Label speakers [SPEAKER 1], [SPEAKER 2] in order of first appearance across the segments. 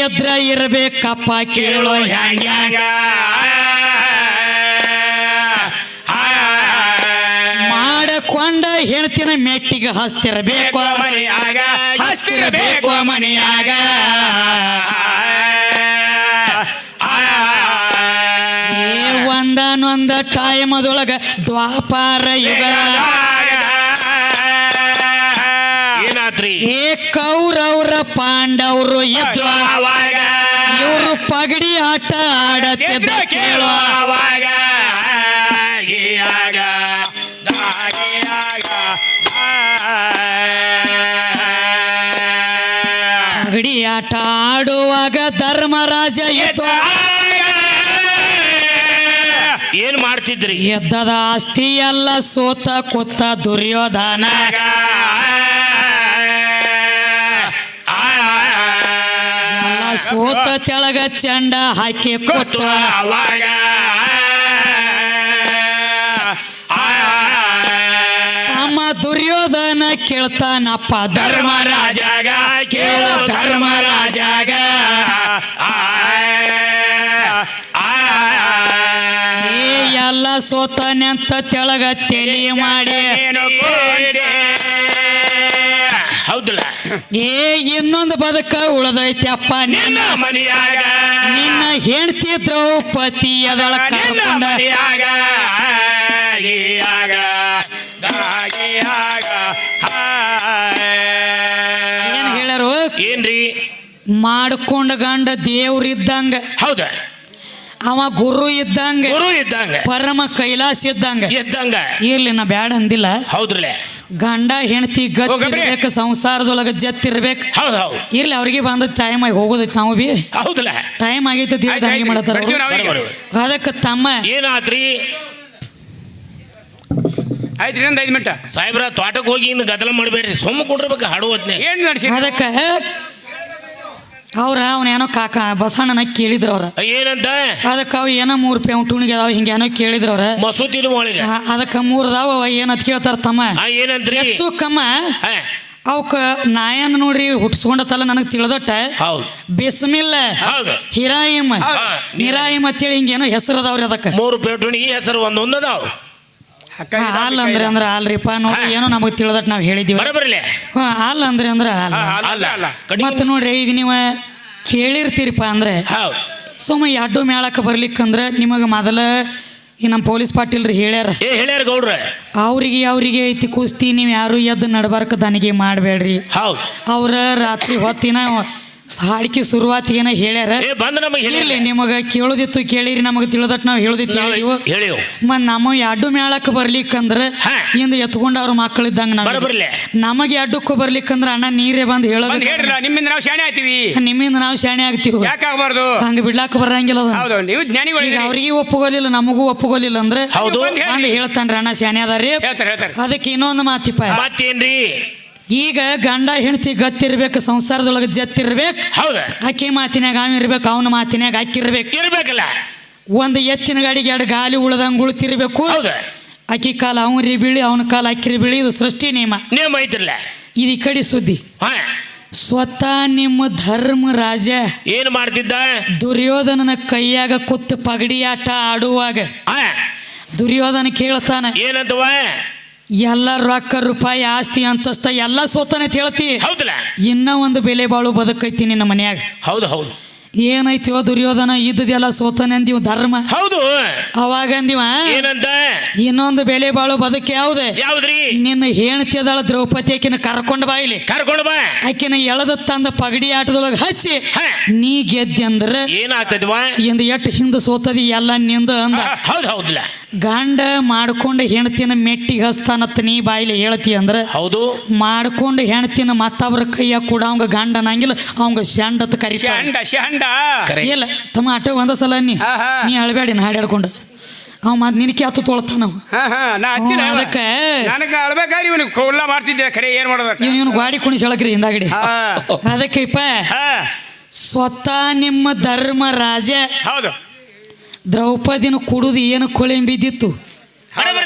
[SPEAKER 1] ಎದ್ರ ಇರಬೇಕಪ್ಪ ಕೇಳೋ ಹ್ಯಾಂಗ ಮಾಡಕೊಂಡ ಹೆಣ್ತಿನ ಮೆಟ್ಟಿಗೆ ಹಸ್ತಿರಬೇಕು
[SPEAKER 2] ಮನೆಯಾಗ ಹಸ್ತಿರಬೇಕು ಮನೆಯಾಗ
[SPEAKER 1] ಒಂದನೊಂದ ಟೈಮದೊಳಗ ದ್ವಾಪಾರ ಯುಗ
[SPEAKER 2] ಏನಾದ್ರಿ
[SPEAKER 1] ಏ ಕೌರವ್ರ ಪಾಂಡವರು ಇದ್ರು
[SPEAKER 2] ಅವಾಗ
[SPEAKER 1] ಇವರು ಪಗಡಿ ಆಟ ಆಡತ್ತಿದ್ದ ಕೇಳೋ
[SPEAKER 2] ಅವಾಗ
[SPEAKER 1] ಪಗಡಿ ಆಟ ಆಡುವಾಗ ಧರ್ಮರಾಜ ಇತ್ತು
[SPEAKER 2] ಏನ್ ಮಾಡ್ತಿದ್ರಿ
[SPEAKER 1] ಎದ್ದದ ಆಸ್ತಿ ಎಲ್ಲ ಸೋತ ಕೊತ್ತ ದುರ್ಯೋಧನ ಸೋತ ತೆಳಗ ಚಂಡ ಹಾಕಿ ಕೊಟ್ಟ
[SPEAKER 2] ಅವಾಗ
[SPEAKER 1] ಅಮ್ಮ ದುರ್ಯೋಧನ ಕೇಳ್ತಾನಪ್ಪ
[SPEAKER 2] ಧರ್ಮರಾಜಾಗ ಕೇಳೋ ಧರ್ಮರಾಜಾಗ
[SPEAKER 1] ಎಲ್ಲ ಸೋತನೆಂತ ತೆಳಗ ತೆಲಿ ಮಾಡಿ
[SPEAKER 2] ಹೌದಲ್ಲ
[SPEAKER 1] ಏ ಇನ್ನೊಂದು ಬದುಕ ಉಳದೈತಿ ಅಪ್ಪ
[SPEAKER 2] ನಿನ್ನ ಮನೆಯಾಗ
[SPEAKER 1] ನಿನ್ನ ಹೆಂಡತಿ ದ್ರೌಪದಿ ಅದಳ
[SPEAKER 2] ಮನೆಯಾಗ
[SPEAKER 1] ಏನ್ ಹೇಳ್ಯಾರು
[SPEAKER 2] ಏನ್ರಿ
[SPEAKER 1] ಮಾಡ್ಕೊಂಡ ಗಂಡ ದೇವ್ರಿದ್ದಂಗ
[SPEAKER 2] ಹೌದ
[SPEAKER 1] ಅವ ಗುರು ಇದ್ದಂಗ
[SPEAKER 2] ಗುರು ಇದ್ದಂಗ
[SPEAKER 1] ಪರಮ ಕೈಲಾಸ ಇದ್ದಂಗ
[SPEAKER 2] ಇದ್ದಂಗ
[SPEAKER 1] ಇರ್ಲಿ ನಾ ಬ್ಯಾಡ ಅಂದಿಲ್ಲ
[SPEAKER 2] ಹೌದ್ರಲ್ಲ
[SPEAKER 1] ಗಂಡ ಹೆಂಡತಿ ಗತ್ತಿರ್ಬೇಕು ಸಂಸಾರದೊಳಗ ಜತ್ತಿರ್ಬೇಕು
[SPEAKER 2] ಹೌದು ಹೌದು
[SPEAKER 1] ಇರ್ಲಿ ಅವ್ರಿಗೆ ಬಂದ ಟೈಮ್ ಆಗಿ ಹೋಗೋದೈತಿ ನಾವು ಬಿ
[SPEAKER 2] ಹೌದಲ್ಲ
[SPEAKER 1] ಟೈಮ್ ಆಗೈತಿ ಹಾಗೆ ಮಾಡತ್ತಾರ ಅದಕ್ಕೆ ತಮ್ಮ
[SPEAKER 2] ಏನಾತ್ರಿ
[SPEAKER 3] ಆಯ್ತು ಇನ್ನೊಂದು 5 ಮಿನಿಟ್
[SPEAKER 2] ಸಾಹೇಬ್ರ ತೋಟಕ್ಕೆ ಹೋಗಿ ಇನ್ನು ಗದ್ದಲ ಮಾಡಬೇಡ್ರಿ ಸುಮ್ಮ ಕೊಡ್ಬೇಕು ಹಾಡು ಹೊತ್ನೆ
[SPEAKER 3] ಏನು ನಡೆಸಿ
[SPEAKER 1] ಅದಕ್ಕೆ ಅವನೇನೋ ಕಾಕ ಬಸಣ್ಣನ ಕೇಳಿದ್ರ ಅವ್ರ
[SPEAKER 2] ಏನಂತ
[SPEAKER 1] ಅದಕ್ಕೆ ಅವ ಏನೋ 3 ಪೇಂಟುಣಿಗೆ ಅದಾವ ಹಿಂಗೇನೋ ಕೇಳಿದ್ರ ಅವ್ರ
[SPEAKER 2] ಮಸೂತಿನ ಒಳಗೆ
[SPEAKER 1] ಅದಕ್ಕೆ 3 ಅದಾವ ಏನಂತ ಕೇಳ್ತಾರ ತಮ್ಮ
[SPEAKER 2] ಏನಂತ್ರಿ
[SPEAKER 1] ಹೆಚ್ಚು ಕಮ್ಮ ಅವಕ್ಕ ನಾಯನ್ ನೋಡ್ರಿ ಹುಟ್ಸ್ಕೊಂಡತ್ತಲ್ಲ ನನಗೆ ತಿಳಿದಟ್ಟ
[SPEAKER 2] ಹೌದು
[SPEAKER 1] ಬಿಸ್ಮಿಲ್ಲ ಹಿರಾಯಿಮ್ ಹಿರಾಯಿಮ್ ಅಂತೇಳಿ ಹಿಂಗೇನೋ ಹೆಸರು ಅದಾವ್ರಿ ಅದಕ್ಕೆ
[SPEAKER 2] 3 ಪೇಟುಣಿಗೆ ಹೆಸರು ಒಂದೊಂದದಾವ
[SPEAKER 1] ಹಾಲ್ ಅಂದ್ರೆ ಅಲ್ರಿಪ್ಪ ನೋಡಿ ಏನೋ ನಮಗೆ ತಿಳಿದಟ್ ನಾವ್ ಹೇಳಿದೀವಿ
[SPEAKER 2] ಬರಬರ್ಲೆ
[SPEAKER 1] ಹಾಲ್ ಅಂದ್ರೆ ಮತ್ತ ನೋಡ್ರಿ ಈಗ ನೀವು ಕೇಳಿರ್ತೀರಿಪ್ಪ ಅಂದ್ರೆ ಸುಮ್ಮ ಎಡ್ಡು ಮೇಳಕ್ಕೆ ಬರ್ಲಿಕ್ಕಂದ್ರ ನಿಮಗೆ ಮೊದಲ ಈ ನಮ್ಮ ಪೊಲೀಸ್ ಪಾಟೀಲ್ರಿ ಹೇಳ್ಯಾರ
[SPEAKER 2] ಗೌಡ್ರ
[SPEAKER 1] ಅವ್ರಿಗೆ ಐತಿ ಕುಸ್ತಿ ನೀವು ಯಾರು ಎದ್ದು ನಡ್ಬಾರ್ಕ ದನಿಗೆ ಮಾಡಬೇಡ್ರಿ ಅವ್ರ ರಾತ್ರಿ ಹೊತ್ತಿನ ಹಾಡಿಕೆ ಶುರುವಾತಿಗೇನ ಹೇಳ್ಯಾರ ಇರ್ಲಿ ನಿಮಗೆ ಕೇಳೋದಿತ್ತು ಕೇಳಿರಿ ನಮಗೆ ತಿಳಿದಟ್ ನಾವು ಹೇಳೋದಿತ್ತು ಹೇಳಿವು ಮತ್ ನಮ್ಮ ಎಡ್ಡು ಮೇಳಕ್ಕೆ ಬರ್ಲಿಕ್ಕಂದ್ರ ಇಂದ ಎತ್ಕೊಂಡ ಅವ್ರ ಮಕ್ಕಳಿದ್ದಂಗ ನಮಗೆ ಎಡ್ಡಕ್ಕೂ ಬರ್ಲಿಕ್ಕಂದ್ರ ಅಣ್ಣ ನೀರೇ ಬಂದು ಹೇಳೋದು
[SPEAKER 3] ನಿಮ್ಮಿಂದ ನಾವು ಶಾಣೆ ಆಗ್ತೀವಿ
[SPEAKER 1] ನಿಮ್ಮಿಂದ ನಾವು ಶಾಣೆ ಆಗ್ತೀವಿ
[SPEAKER 3] ಯಾಕಾಗಬಾರ್ದು
[SPEAKER 1] ಹಂಗ ಬಿಡ್ಲಾಕ ಬರಂಗಿಲ್ಲ ಅವ್ರಿಗೆ ಒಪ್ಪುಗೋಲಿಲ್ಲ ನಮಗೂ ಒಪ್ಪುಗೋಲಿಲ್ಲ ಅಂದ್ರೆ ಹೇಳ್ತಾನ್ರಿ ಅಣ್ಣ ಶಾಣೆ ಅದಾರಿ ಅದಕ್ಕೆ ಇನ್ನೊಂದು ಮಾತಿಪ್ಪ
[SPEAKER 2] ಮತ್ತೇನ್ರಿ
[SPEAKER 1] ಈಗ ಗಂಡ ಹೆಂಡತಿ ಗತ್ತಿರ್ಬೇಕು ಸಂಸಾರದೊಳಗೆ ಜತ್ತಿರ್ಬೇಕು ಅಕ್ಕಿ ಮಾತಿನಾಗ ಇರ್ಬೇಕು ಅವನ ಮಾತಿನಾಗ ಇರ್ಬೇಕಲ್ಲ ಒಂದು ಎತ್ತಿನ ಗಾಡಿಗೆ 2 ಗಾಲಿ ಉಳ್ದಂಗೆ ಉಳ್ತಿರ್ಬೇಕು ಅಕ್ಕಿ ಕಾಲ ಅವನ್ರಿ ಬೀಳಿ ಅವನ ಕಾಲ ಅಕ್ಕಿರಿ ಬೀಳಿ ಇದು ಸೃಷ್ಟಿ ನಿಯಮ
[SPEAKER 2] ಐತಿರ್ಲ
[SPEAKER 1] ಇದು ಈ ಕಡೆ ಸುದ್ದಿ ಸ್ವತಃ ನಿಮ್ಮ ಧರ್ಮರಾಜ
[SPEAKER 2] ಏನ್ ಮಾಡ್ತಿದ್ದ
[SPEAKER 1] ದುರ್ಯೋಧನನ ಕೈಯಾಗ ಕುತ್ತು ಪಗಡಿ ಆಟ ಆಡುವಾಗ ದುರ್ಯೋಧನ ಕೇಳ್ತಾನ
[SPEAKER 2] ಏನಂತವ
[SPEAKER 1] ಎಲ್ಲ ರೊಕ್ಕ ರೂಪಾಯಿ ಆಸ್ತಿ ಅಂತಸ್ತ ಎಲ್ಲ ಸೋತಾನೆ ಹೇಳ್ತಿ ಇನ್ನ ಒಂದು ಬೆಲೆ ಬಾಳು ಬದುಕೈತಿ ನಿನ್ನ ಮನ್ಯಾಗ
[SPEAKER 2] ಹೌದು
[SPEAKER 1] ಏನೈತಿವ ದುರ್ಯೋಧನ ಇದ್ದದೆಲ್ಲ ಸೋತಾನೆ ಅಂದಿವ ಧರ್ಮ
[SPEAKER 2] ಹೌದು
[SPEAKER 1] ಅವಾಗ ಅಂದಿವ
[SPEAKER 2] ಏನಂತ
[SPEAKER 1] ಇನ್ನೊಂದು ಬೆಲೆ ಬಾಳು ಬದುಕು
[SPEAKER 2] ಯಾವ್ದ್ರಿ
[SPEAKER 1] ನಿನ್ನ ಹೆಣ್ತಿ ಅದಳ ದ್ರೌಪದಿ ಆಕಿನ ಕರ್ಕೊಂಡ್ ಬಾ ಆಕಿನ ಎಳೆದ ತಂದ ಪಗಡಿ ಆಟದೊಳಗೆ ಹಚ್ಚಿ ನೀ ಗೆದ್ದಿ ಅಂದ್ರ
[SPEAKER 2] ಏನಾಗ್ತದ್ವಾ
[SPEAKER 1] ಇಂದ ಎಟ್ಟು ಹಿಂದ ಸೋತದಿ ಎಲ್ಲ ನಿಂದ ಅಂದ
[SPEAKER 2] ಹೌದಲ್ಲ
[SPEAKER 1] ಗಂಡ ಮಾಡ್ಕೊಂಡ ಹೆಣ್ತಿನ ಮೆಟ್ಟಿಗೆ ಹಸ್ತಾನತ್ ನೀ ಬಾಯಿಲಿ ಹೇಳ್ತಿ ಅಂದ್ರ
[SPEAKER 2] ಹೌದು
[SPEAKER 1] ಮಾಡ್ಕೊಂಡು ಹೆಣ್ತಿನ ಮತ್ತವ್ರ ಕೈಯಾಗ ಕೂಡ ಅವಂಗ ಗಂಡ ಅನ್ನಂಗಿಲ್ಲ ಅವಂಗ ಶಂಡತ್
[SPEAKER 3] ಶಂಡ
[SPEAKER 1] ಇಲ್ಲ ತಮ್ಮ ಆಟ ಒಂದ ಸಲ ನೀ ಅಳಬೇಡಿ ನಾ ಹಾಡು ಹೇಳ್ಕೊಂಡು ಅವ ಮತ್ ನಿನಕ್ಕೆ ಹತ್ತು ತೊಳ್ತಾನ ಅದಕ್ಕೆ ಇವನು ಗಾಡಿ ಕುಣಿಸಿ ಹೇಳಕ್ರಿ ಹಿಂದಾಗಡಿ ಅದಕ್ಕೆ ಸ್ವತಃ ನಿಮ್ಮ ಧರ್ಮರಾಜ
[SPEAKER 3] ಹೌದು
[SPEAKER 1] ದ್ರೌಪದಿನ ಕುಡುದು ಏನು ಕೊಳೆಂ ಬಿದ್ದಿತ್ತು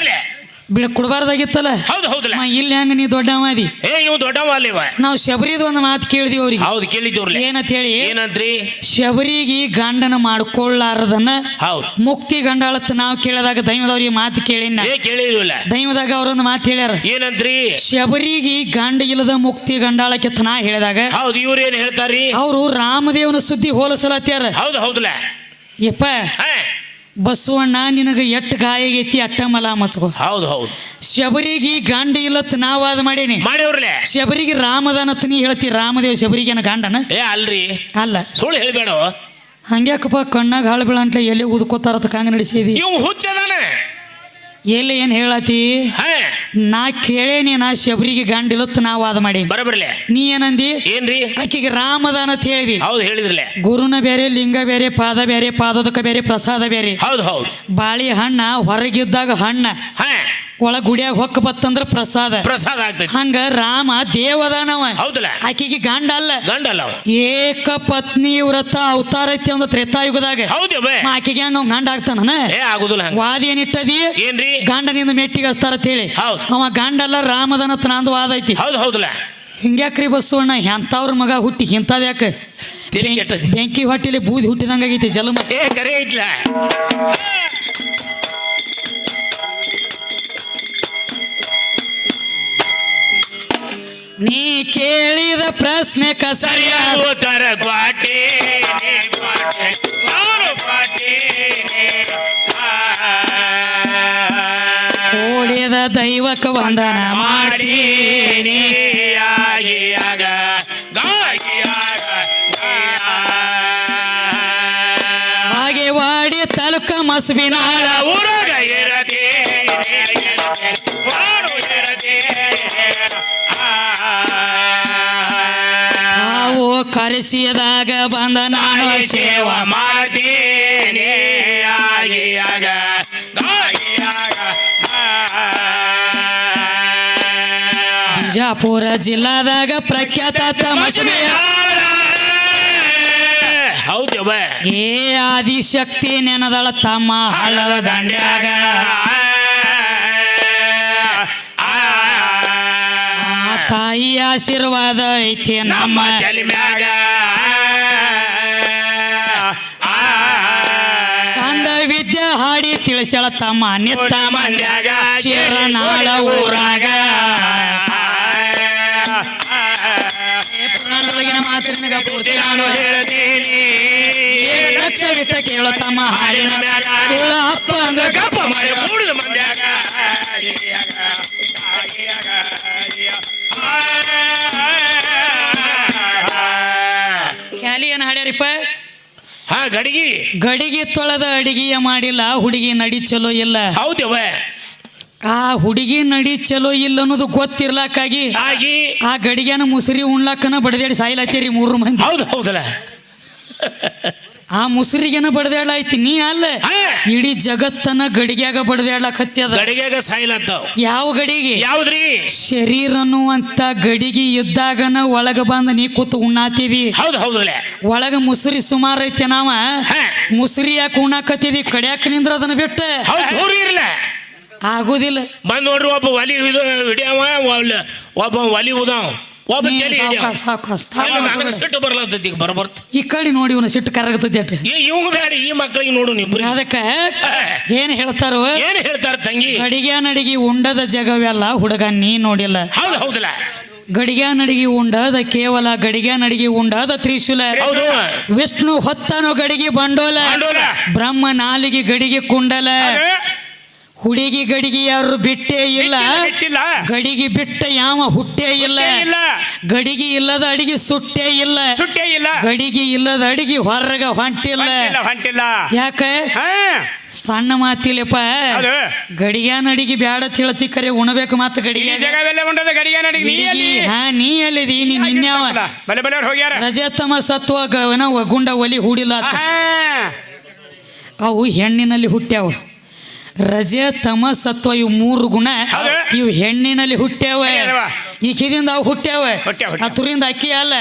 [SPEAKER 1] ಕೊಡಬಾರ್ದಾಗಿತ್ತಲ್ಲ.
[SPEAKER 2] ಹೌದು ಹೌದಲ್ಲ.
[SPEAKER 1] ಇಲ್ಲಿ ಹೆಂಗ ನೀ ದೊಡ್ಡವ ಅದಿ.
[SPEAKER 2] ಇವ್ ದೊಡ್ಡವ ಅಲ್ಲಿವ.
[SPEAKER 1] ನಾವು ಶಬರಿದ ಒಂದು ಮಾತು ಕೇಳಿದಿವಿ ಅವ್ರಿಗೆ.
[SPEAKER 2] ಹೌದು ಕೇಳಿದ್ದೀವ್ರಲ್ಲ.
[SPEAKER 1] ಏನಂತ ಹೇಳಿ?
[SPEAKER 2] ಏನಂತ್ರಿ?
[SPEAKER 1] ಶಬರಿಗೆ ಗಂಡನ ಮಾಡ್ಕೊಳ್ಳಾರದನ್ನ
[SPEAKER 2] ಹೌದು
[SPEAKER 1] ಮುಕ್ತಿ ಗಂಡಾಳತ್ ನಾವು ಕೇಳಿದಾಗ ದೈವದವ್ರಿಗೆ ಮಾತು ಕೇಳಿನ.
[SPEAKER 2] ಕೇಳಿರಲ್ಲ.
[SPEAKER 1] ದೈವದಾಗ ಅವ್ರೊಂದು ಮಾತು ಹೇಳ್ಯಾರ.
[SPEAKER 2] ಏನಂತ್ರಿ?
[SPEAKER 1] ಶಬರಿಗೆ ಗಂಡ ಇಲ್ಲದ ಮುಕ್ತಿ ಗಂಡಾಳಕ್ಕೆ ನಾ ಹೇಳಿದಾಗ
[SPEAKER 2] ಹೌದು ಇವ್ರು ಏನ್ ಹೇಳ್ತಾರಿ?
[SPEAKER 1] ಅವರು ರಾಮದೇವನ ಸುದ್ದಿ ಹೋಲಸಲತ್ಯಾರ.
[SPEAKER 2] ಹೌದು ಹೌದಲ್ಲ.
[SPEAKER 1] ಯಪ್ಪ ಬಸವಣ್ಣ ನಿನಗ ಎಟ್ಟು ಗಾಯ ಆಗೈತಿ ಅಟ್ಟ ಮಲ ಮಚ್ಕೋ.
[SPEAKER 2] ಹೌದು ಹೌದು.
[SPEAKER 1] ಶಬರಿಗೆ ಗಂಡ ಇಲ್ಲತ್ ನಾವಾದ ಮಾಡೇನಿ
[SPEAKER 2] ಮಾಡ್ಯವ್ರಲ್ಲ.
[SPEAKER 1] ಶಬರಿಗೆ ರಾಮದಾನತ್ ನೀ ಹೇಳ್ತಿ. ರಾಮದೇವ ಶಬರಿಗೇನ ಗಂಡನ?
[SPEAKER 2] ಅಲ್ರಿ
[SPEAKER 1] ಅಲ್ಲ.
[SPEAKER 2] ಸುಳ್ಳು ಹೇಳ್ಬೇಡ.
[SPEAKER 1] ಹಂಗ್ಯಾಕಪ್ಪ ಕಣ್ಣಾಗ ಹಾಳು ಬೀಳಂಟ್ಲೆ ಎಲ್ಲಿ ಉದ್ಕೋತಾರತ್ ಕಂಗ ನಡೆಸಿದಿ.
[SPEAKER 2] ಇವ್ ಹುಚ್ಚದಾನ.
[SPEAKER 1] ಎಲ್ಲಿ ಏನ್ ಹೇಳತಿ? ನಾ ಕೇಳೇನಿ ನಾ ಶಬರಿಗೆ ಗಂಡ ಇಲ್ಲತ್ ನಾವಾದ ಮಾಡಿ.
[SPEAKER 2] ಬರಬರ್ಲೆ.
[SPEAKER 1] ನೀ ಏನಂದಿ?
[SPEAKER 2] ಏನ್ರಿ?
[SPEAKER 1] ಆಕಿಗೆ ರಾಮದಾನ ಅಂತ ಹೇಳಿದಿ.
[SPEAKER 2] ಹೌದು ಹೇಳಿದ್ರಲ್ಲ.
[SPEAKER 1] ಗುರುನ ಬೇರೆ, ಲಿಂಗ ಬೇರೆ, ಪಾದ ಬೇರೆ, ಪಾದೋದಕ ಬೇರೆ, ಪ್ರಸಾದ ಬೇರೆ.
[SPEAKER 2] ಹೌದು ಹೌದು.
[SPEAKER 1] ಬಾಳಿ ಹಣ್ಣ ಹೊರಗಿದ್ದಾಗ ಹಣ್ಣ, ಒಳ ಗುಡಿಯಾಗ ಹೊಕ್ಕ ಬತ್ತಂದ್ರ ಪ್ರಸಾದ.
[SPEAKER 2] ಪ್ರಸಾದ ಆಗ್ತೈತಿ.
[SPEAKER 1] ಹಂಗ ರಾಮ ದೇವದಾನವ.
[SPEAKER 2] ಹೌದಲ್ಲ.
[SPEAKER 1] ಆಕಿಗೆ ಗಂಡ ಅಲ್ಲ.
[SPEAKER 2] ಗಂಡ ಅಲ್ಲ.
[SPEAKER 1] ಏಕ ಪತ್ನಿ ವ್ರತ ಅವತಾರ ಐತಿ ಒಂದು ತ್ರೇತಾಯುಗದಾಗ.
[SPEAKER 2] ಹೌದು.
[SPEAKER 1] ಆಕಿಗೆ ಹಂಗ ಗಂಡ ಆಗ್ತಾನ?
[SPEAKER 2] ಆಗುದಿಲ್ಲ.
[SPEAKER 1] ವಾದ ಏನಿಟ್ಟದಿ? ಏನ್ರಿ? ಗಂಡನಿಂದ ಮೆಟ್ಟಿಗೆ ಹಚ್ತಾರ ಅಂತೇಳಿ. ಅವ ಗಂಡ ಅಲ್ಲ ರಾಮದಾನ ನಂದು ವಾದ ಐತಿ.
[SPEAKER 2] ಹೌದು ಹೌದಲ್ಲ.
[SPEAKER 1] ಹಿಂಗ್ಯಾಕ್ರಿ ಬಸವಣ್ಣ ಎಂತವ್ರ ಮಗ ಹುಟ್ಟಿ ಇಂಥದ್ ಯಾಕ? ಬೆಂಕಿ ಹೊಟ್ಟಿಲಿ ಬೂದಿ ಹುಟ್ಟಿದಂಗ ಆಗೈತಿ ಜಲಮ.
[SPEAKER 2] ಕರೆ ಐತ್ಲ.
[SPEAKER 1] ನೀ ಕೇಳಿದ ಪ್ರಶ್ನೆ
[SPEAKER 2] ಸರಿಯಾದ ಉತ್ತರ
[SPEAKER 1] ಕೋಡಿದ ದೈವಕ ವಂದನ ಮಾಡಿ ಬಾಗೇವಾಡಿ ತಾಲೂಕ ಮಸ್ಬಿನಾಳ
[SPEAKER 2] ಊರಾಗ ಇರದೆ
[SPEAKER 1] ನಾವು ಕರೆಸಿದಾಗ ಬಂದ ನಾನು
[SPEAKER 2] ಸೇವಾ ಮಾಡ್ತೀನಿ.
[SPEAKER 1] ಬಿಜಾಪುರ ಜಿಲ್ಲಾದಾಗ ಪ್ರಖ್ಯಾತ
[SPEAKER 2] ಹೌದು.
[SPEAKER 1] ಏ ಆದಿಶಕ್ತಿ ನೆನದಳ ತಮ್ಮ ಹಳ್ಳದ ದಂಡ್ಯಾಗ. ತಾಯಿ ಆಶೀರ್ವಾದ ಐತಿ ನಮ್ಮ
[SPEAKER 2] ತಲೆ ಮ್ಯಾಗ.
[SPEAKER 1] ಕಂದ ವಿದ್ಯೆ ಹಾಡಿ ತಿಳಿಸಳ ತಮ್ಮ ನಿತ್ತ
[SPEAKER 2] ಮಂದ್ಯಾಗ
[SPEAKER 1] ಶಿರನಾಳ ಊರಾಗ. ಪುರಾಣದೊಳಗಿನ ಮಾತಿನ ಪೂರ್ತಿ
[SPEAKER 2] ನಾನು ಹೇಳ್ತೀನಿ.
[SPEAKER 1] ಲಕ್ಷ ಬಿಟ್ಟ ಕೇಳೋ ತಮ್ಮ ಹಾಡಿನ ಮ್ಯಾಗ ಅಪ್ಪ ಅಂದ
[SPEAKER 2] ಗಪ್ಪ ಮಾಡಿ ಮೂಡಿದ ಮಂದ್ಯಾಗ.
[SPEAKER 1] ಕ್ಯಾಲಿ ಏನ್ ಹಾಡ್ಯಾರಿಪ್ಪ?
[SPEAKER 2] ಗಡಿಗಿ
[SPEAKER 1] ಗಡಿಗೆ ತೊಳೆದ ಅಡಿಗೆಯ ಮಾಡಿಲ್ಲ ಹುಡುಗಿ ನಡಿ ಚಲೋ ಇಲ್ಲ.
[SPEAKER 2] ಹೌದವ.
[SPEAKER 1] ಆ ಹುಡುಗಿ ನಡಿ ಚಲೋ ಇಲ್ಲ ಅನ್ನೋದು ಗೊತ್ತಿರ್ಲಾಕಾಗಿ ಆ ಗಡಿಗೆನ ಮುಸುರಿ ಉಣ್ಲಾಕನ ಬಡದಾಡಿ ಸಾಯಿಲಾಚೇರಿ 3 ಮಂದಿ.
[SPEAKER 2] ಹೌದು ಹೌದಲ್ಲ.
[SPEAKER 1] ಆ ಮುಸುರಿಗೆನ ಬಡದಾಡ್ಲಾಯ್ತಿ. ನೀ ಅಲ್ಲ ಇಡೀ ಜಗತ್ತನ ಗಡಿಗ್ಯಾಗ ಬಡದಾಡ್ಲಾಕತ್ಯದ.
[SPEAKER 2] ಗಡಿಗ್ಯಾಗ ಸಾಯಿಲತ್ತಾವ.
[SPEAKER 1] ಯಾವ ಗಡಿಗೆ?
[SPEAKER 2] ಯಾವ್ದ್ರಿ?
[SPEAKER 1] ಶರೀರ ಅನ್ನುವಂತ ಗಡಿಗೆ ಇದ್ದಾಗನ ಒಳಗ ಬಂದ ನೀ ಕೂತು ಉಣ್ಣಾತಿದಿ.
[SPEAKER 2] ಹೌದು ಹೌದಲ್ಲ.
[SPEAKER 1] ಒಳಗ ಮುಸುರಿ ಸುಮಾರು ಐತೆ. ನಾವ ಮುಸುರಿ ಯಾಕೆ ಉಣ್ಣಾಕತ್ತಿದಿ? ಕಡ್ಯಾಕ ನಿಂದ್ರ ಅದನ್ನ ಬಿಟ್ಟ
[SPEAKER 2] ಇರ್ಲ
[SPEAKER 1] ಆಗುದಿಲ್ಲ.
[SPEAKER 2] ಬಂದ್ ನೋಡ್ರಿ ಒಬ್ಬ ಒಲಿ ಹಿಡಿಯವ, ಒಬ್ಬ ಒಲಿ ಉದಾವ, ಒಬ್ಬ ಸಿಟ್ಟು ಬರ್ಲತ್ತೈತಿ. ಬರ್ಬರ್ತ
[SPEAKER 1] ಈ ಕಡೆ ನೋಡಿ ಇವನು ಸಿಟ್ಟು ಕರಗತೈತಿ.
[SPEAKER 2] ಇವಂಗ ಬೇಡ, ಈ ಮಕ್ಕಳಿಗೆ ನೋಡು ನೀವು.
[SPEAKER 1] ಅದಕ್ಕ ಏನ್ ಹೇಳ್ತಾರೋ?
[SPEAKER 2] ಏನ್ ಹೇಳ್ತಾರ ತಂಗಿ?
[SPEAKER 1] ಗಡಿಗೆ ನಡಿಗೆ ಉಂಡದ ಜಗವೆಲ್ಲ ಹುಡುಗ ನೀ ನೋಡಿಲ್ಲ.
[SPEAKER 2] ಹೌದು ಹೌದಲ್ಲ.
[SPEAKER 1] ಗಡಿಗೆ ನಡಿಗೆ ಉಂಡದ ಕೇವಲ ಗಡಿಗೆ ನಡಿಗೆ ಉಂಡದ ತ್ರಿಶೂಲ. ವಿಷ್ಣು ಹೊತ್ತನೋ ಗಡಿಗೆ ಬಂಡೋಲ, ಬ್ರಹ್ಮ ನಾಲಿಗೆ ಗಡಿಗೆ ಕುಂಡಲ. ಹುಡುಗಿ ಗಡಿಗೆ ಯಾರು ಬಿಟ್ಟೇ ಇಲ್ಲ, ಗಡಿಗೆ ಬಿಟ್ಟ ಯಾವ ಹುಟ್ಟೇ ಇಲ್ಲ. ಗಡಿಗೆ ಇಲ್ಲದ ಅಡಿಗೆ ಸುಟ್ಟೇ ಇಲ್ಲ, ಗಡಿಗೆ ಇಲ್ಲದ ಅಡಿಗೆ ಹೊರಗ ಹೊಂಟಿಲ್ಲ. ಯಾಕ? ಸಣ್ಣ ಮಾತಿಲ್ಲಪ್ಪ. ಗಡಿಗೆ ನಡಿಗೆ ಬ್ಯಾಡ ತಿಳತಿ ಕರೆ ಉಣಬೇಕು. ಮಾತು ಗಡಿಗೆ ನೀ ಎಲ್ಲಿದಿ? ನೀ ನಿನ್ಯಾವ ರಜತಮ ಸತ್ವ ಗುಂಡ ಒಲಿ ಹೂಡಿಲ್ಲ. ಅವು ಹೆಣ್ಣಿನಲ್ಲಿ ಹುಟ್ಟ್ಯಾವ. ರಜ ತಮ ಸತ್ವ ಇವು 3 ಗುಣ ಇವು ಹೆಣ್ಣಿನಲ್ಲಿ ಹುಟ್ಟ್ಯಾವ. ಈಕಿದಿಂದ ಅವು ಹುಟ್ಟ್ಯಾವ. ತುರಿಂದ ಅಕ್ಕಿ ಅಲ್ಲ.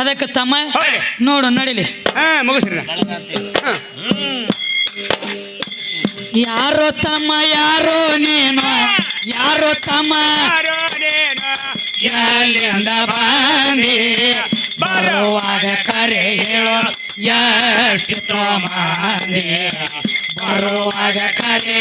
[SPEAKER 1] ಅದಕ್ಕೆ ತಮ್ಮ ನೋಡು ನಡಿಲಿ. ಯಾರೋ ತಮ್ಮ ಯಾರೋ ನೀನು ಯಾರೋ ತಮ್ಮ
[SPEAKER 3] ಯಾರೋ ನೀನು
[SPEAKER 1] ಎಲ್ಲಿಂದ ಬಂದಿ ಬರುವಾಗ ಕರೆ ಹೇಳೋ ಎಷ್ಟಿತ್ತು ಮಂದಿ ಬರುವಾಗ ಕರೆ